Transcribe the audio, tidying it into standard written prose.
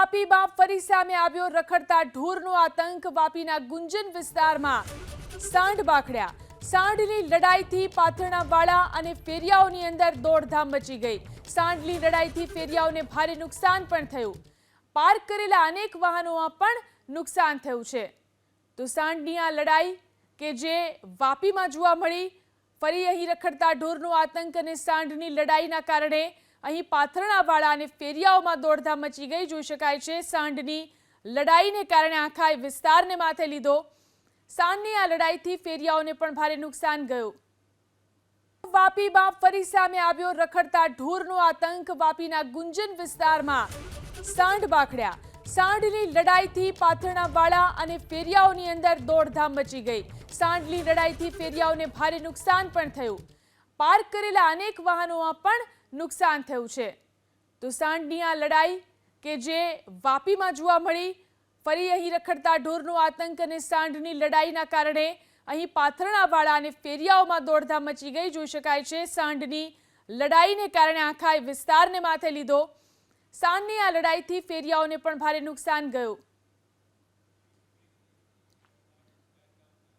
વાપીમાં ફરી સામે આવ્યો રખડતા ઢોરનો આતંક। વાપીના ગુંજન વિસ્તારમાં સાંઢ બાખડ્યા। સાંઢની લડાઈથી પાથરણાવાળા અને ફેરિયાઓની અંદર દોડધામ મચી ગઈ। સાંઢની લડાઈથી ફેરિયાઓને ભારે નુકસાન પણ થયું। પાર્ક કરેલા અનેક વાહનોમાં પણ નુકસાન થયું છે। તો સાંઢની આ લડાઈ કે જે વાપીમાં જોવા મળી, ફરી અહીં રખડતા ઢોરનો આતંક અને સાંઢની લડાઈના કારણે અહીં પાથરણાવાળા અને ફેરિયાઓમાં દોડધામ મચી ગઈ। જોઈ શકાય છે સાંઢની લડાઈને કારણે આખા વિસ્તારને માથે લીધો। સાંઢની આ લડાઈથી ફેરિયાઓને પણ ભારે નુકસાન ગયું। વાપીમાં ફરી સામે આવ્યો રખડતા ઢોરનો આતંક। વાપીના ગુંજન વિસ્તારમાં સાંઢ બાખડ્યા। સાંઢની લડાઈથી પાથરણાવાળા અને ફેરિયાઓની અંદર દોડધામ મચી ગઈ। સાંઢની લડાઈથી ફેરિયાઓને ભારે નુકસાન પણ થયું। પાર્ક કરેલા અનેક વાહનોમાં પણ નુકસાન થયું છે। તો સાંઢની આ લડાઈ કે જે વાપીમાં જોવા મળી, ફરી અહીં રખડતા ઢોરનો આતંક અને સાંઢની લડાઈના કારણે અહીં પાથરણાવાળા અને ફેરિયાઓમાં દોડધામ મચી ગઈ। જોઈ શકાય છે સાંઢની લડાઈને કારણે આખા વિસ્તારને માથે લીધો। સાંઢની આ લડાઈથી ફેરિયાઓને પણ ભારે નુકસાન ગયું।